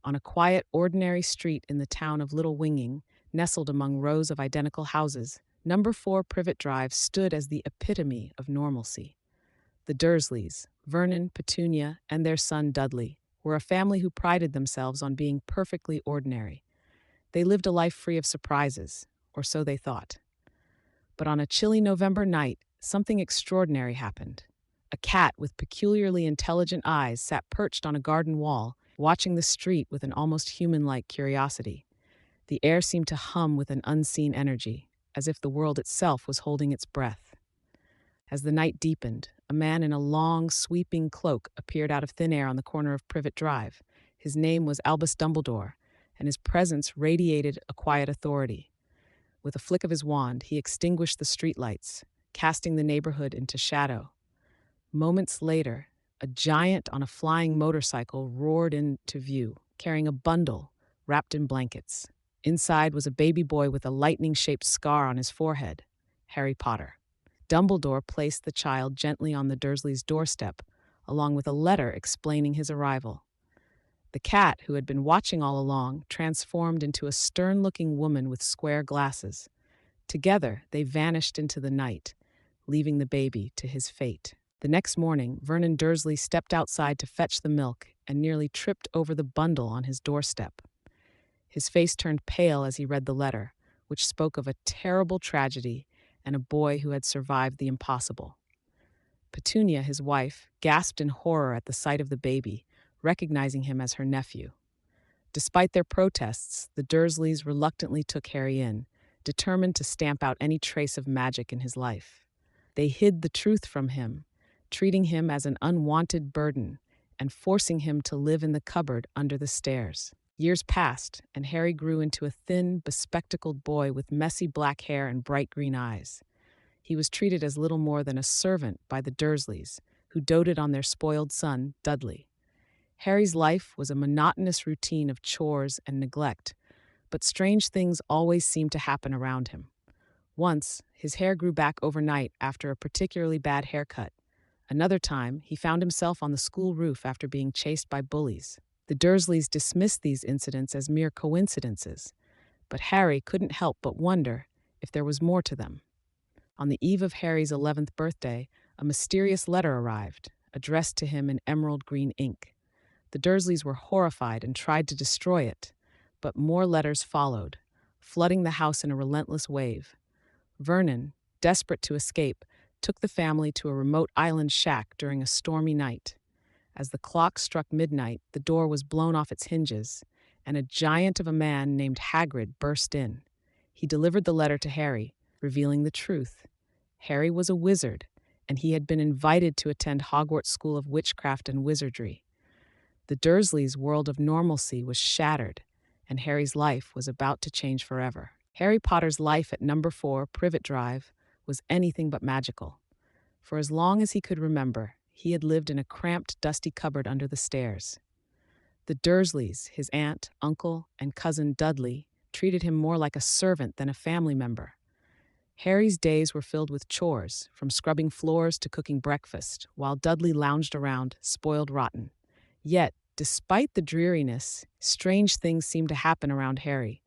on a quiet, ordinary street in the town of Little Winging, nestled among rows of identical houses, number 4 Privet Drive stood as the epitome of normalcy. The Dursleys, Vernon, Petunia, and their son Dudley, were a family who prided themselves on being perfectly ordinary. They lived a life free of surprises, or so they thought. But on a chilly November night, something extraordinary happened. A cat with peculiarly intelligent eyes sat perched on a garden wall, watching the street with an almost human-like curiosity. The air seemed to hum with an unseen energy, as if the world itself was holding its breath. As the night deepened, a man in a long, sweeping cloak appeared out of thin air on the corner of Privet Drive. His name was Albus Dumbledore, and his presence radiated a quiet authority. With a flick of his wand, he extinguished the streetlights, casting the neighborhood into shadow. Moments later, a giant on a flying motorcycle roared into view, carrying a bundle wrapped in blankets. Inside was a baby boy with a lightning-shaped scar on his forehead, Harry Potter. Dumbledore placed the child gently on the Dursleys' doorstep, along with a letter explaining his arrival. The cat, who had been watching all along, transformed into a stern-looking woman with square glasses. Together, they vanished into the night, leaving the baby to his fate. The next morning, Vernon Dursley stepped outside to fetch the milk and nearly tripped over the bundle on his doorstep. His face turned pale as he read the letter, which spoke of a terrible tragedy and a boy who had survived the impossible. Petunia, his wife, gasped in horror at the sight of the baby, recognizing him as her nephew. Despite their protests, the Dursleys reluctantly took Harry in, determined to stamp out any trace of magic in his life. They hid the truth from him, treating him as an unwanted burden and forcing him to live in the cupboard under the stairs. Years passed, and Harry grew into a thin, bespectacled boy with messy black hair and bright green eyes. He was treated as little more than a servant by the Dursleys, who doted on their spoiled son, Dudley. Harry's life was a monotonous routine of chores and neglect, but strange things always seemed to happen around him. Once, his hair grew back overnight after a particularly bad haircut. Another time, he found himself on the school roof after being chased by bullies. The Dursleys dismissed these incidents as mere coincidences, but Harry couldn't help but wonder if there was more to them. On the eve of Harry's 11th birthday, a mysterious letter arrived, addressed to him in emerald green ink. The Dursleys were horrified and tried to destroy it, but more letters followed, flooding the house in a relentless wave. Vernon, desperate to escape, took the family to a remote island shack during a stormy night. As the clock struck midnight, the door was blown off its hinges, and a giant of a man named Hagrid burst in. He delivered the letter to Harry, revealing the truth. Harry was a wizard, and he had been invited to attend Hogwarts School of Witchcraft and Wizardry. The Dursleys' world of normalcy was shattered, and Harry's life was about to change forever. Harry Potter's life at number 4 Privet Drive was anything but magical. For as long as he could remember, he had lived in a cramped, dusty cupboard under the stairs. The Dursleys, his aunt, uncle, and cousin Dudley, treated him more like a servant than a family member. Harry's days were filled with chores, from scrubbing floors to cooking breakfast, while Dudley lounged around, spoiled rotten. Yet, despite the dreariness, strange things seemed to happen around Harry,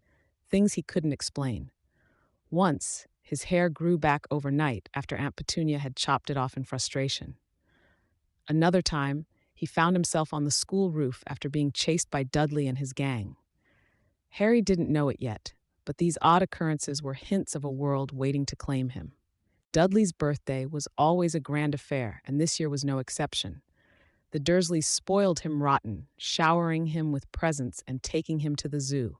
things he couldn't explain. Once, his hair grew back overnight after Aunt Petunia had chopped it off in frustration. Another time, he found himself on the school roof after being chased by Dudley and his gang. Harry didn't know it yet, but these odd occurrences were hints of a world waiting to claim him. Dudley's birthday was always a grand affair, and this year was no exception. The Dursleys spoiled him rotten, showering him with presents and taking him to the zoo.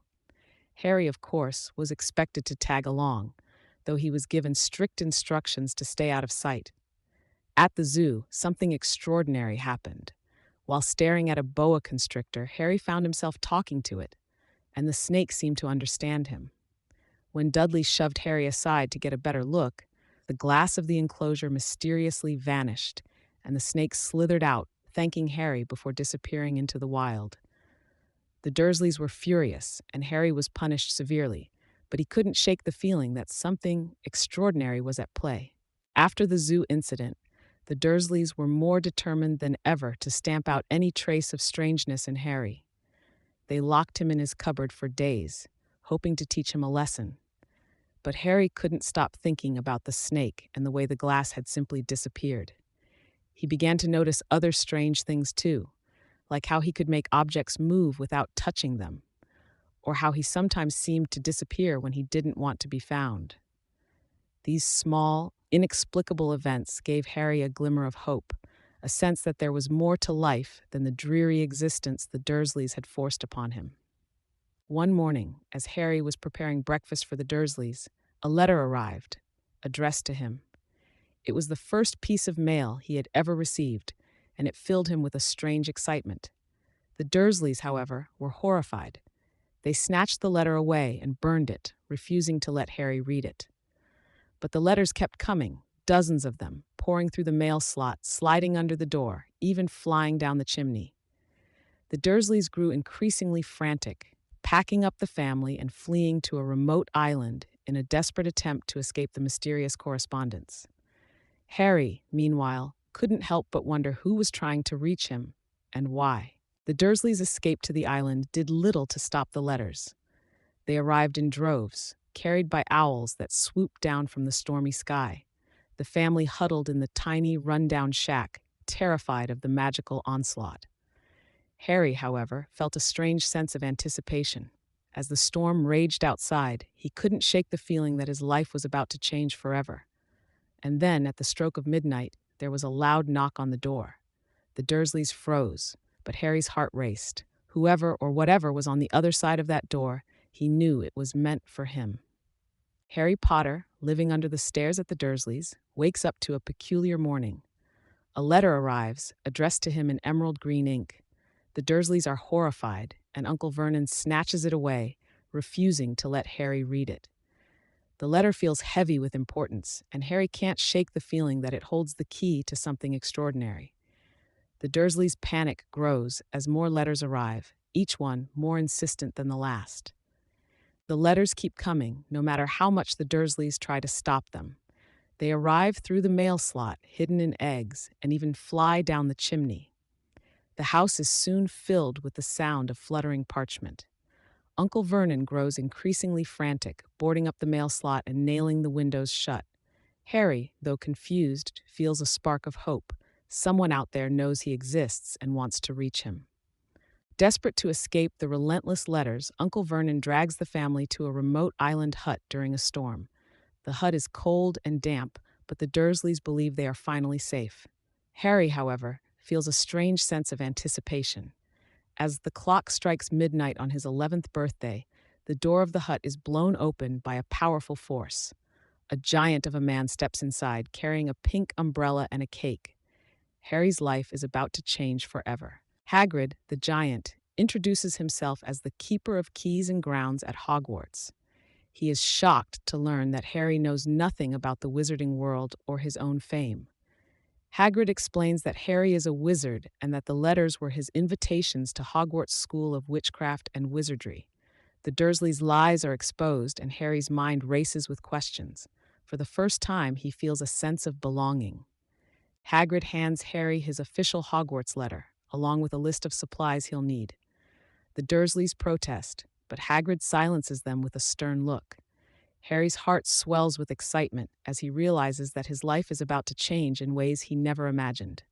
Harry, of course, was expected to tag along, though he was given strict instructions to stay out of sight. At the zoo, something extraordinary happened. While staring at a boa constrictor, Harry found himself talking to it, and the snake seemed to understand him. When Dudley shoved Harry aside to get a better look, the glass of the enclosure mysteriously vanished, and the snake slithered out, thanking Harry before disappearing into the wild. The Dursleys were furious, and Harry was punished severely, but he couldn't shake the feeling that something extraordinary was at play. After the zoo incident, the Dursleys were more determined than ever to stamp out any trace of strangeness in Harry. They locked him in his cupboard for days, hoping to teach him a lesson. But Harry couldn't stop thinking about the snake and the way the glass had simply disappeared. He began to notice other strange things too, like how he could make objects move without touching them, or how he sometimes seemed to disappear when he didn't want to be found. These small, inexplicable events gave Harry a glimmer of hope, a sense that there was more to life than the dreary existence the Dursleys had forced upon him. One morning, as Harry was preparing breakfast for the Dursleys, a letter arrived, addressed to him. It was the first piece of mail he had ever received, and it filled him with a strange excitement. The Dursleys, however, were horrified. They snatched the letter away and burned it, refusing to let Harry read it. But the letters kept coming, dozens of them, pouring through the mail slot, sliding under the door, even flying down the chimney. The Dursleys grew increasingly frantic, packing up the family and fleeing to a remote island in a desperate attempt to escape the mysterious correspondence. Harry, meanwhile, couldn't help but wonder who was trying to reach him and why. The Dursleys' escape to the island did little to stop the letters. They arrived in droves, carried by owls that swooped down from the stormy sky. The family huddled in the tiny, run-down shack, terrified of the magical onslaught. Harry, however, felt a strange sense of anticipation. As the storm raged outside, he couldn't shake the feeling that his life was about to change forever. And then, at the stroke of midnight, there was a loud knock on the door. The Dursleys froze, but Harry's heart raced. Whoever or whatever was on the other side of that door, he knew it was meant for him. Harry Potter, living under the stairs at the Dursleys, wakes up to a peculiar morning. A letter arrives, addressed to him in emerald green ink. The Dursleys are horrified, and Uncle Vernon snatches it away, refusing to let Harry read it. The letter feels heavy with importance, and Harry can't shake the feeling that it holds the key to something extraordinary. The Dursleys' panic grows as more letters arrive, each one more insistent than the last. The letters keep coming, no matter how much the Dursleys try to stop them. They arrive through the mail slot, hidden in eggs, and even fly down the chimney. The house is soon filled with the sound of fluttering parchment. Uncle Vernon grows increasingly frantic, boarding up the mail slot and nailing the windows shut. Harry, though confused, feels a spark of hope. Someone out there knows he exists and wants to reach him. Desperate to escape the relentless letters, Uncle Vernon drags the family to a remote island hut during a storm. The hut is cold and damp, but the Dursleys believe they are finally safe. Harry, however, feels a strange sense of anticipation. As the clock strikes midnight on his 11th birthday, the door of the hut is blown open by a powerful force. A giant of a man steps inside, carrying a pink umbrella and a cake. Harry's life is about to change forever. Hagrid, the giant, introduces himself as the keeper of keys and grounds at Hogwarts. He is shocked to learn that Harry knows nothing about the wizarding world or his own fame. Hagrid explains that Harry is a wizard and that the letters were his invitations to Hogwarts School of Witchcraft and Wizardry. The Dursleys' lies are exposed and Harry's mind races with questions. For the first time, he feels a sense of belonging. Hagrid hands Harry his official Hogwarts letter, along with a list of supplies he'll need. The Dursleys protest, but Hagrid silences them with a stern look. Harry's heart swells with excitement as he realizes that his life is about to change in ways he never imagined.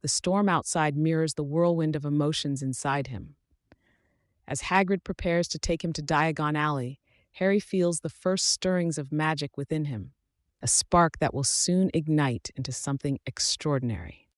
The storm outside mirrors the whirlwind of emotions inside him. As Hagrid prepares to take him to Diagon Alley, Harry feels the first stirrings of magic within him, a spark that will soon ignite into something extraordinary.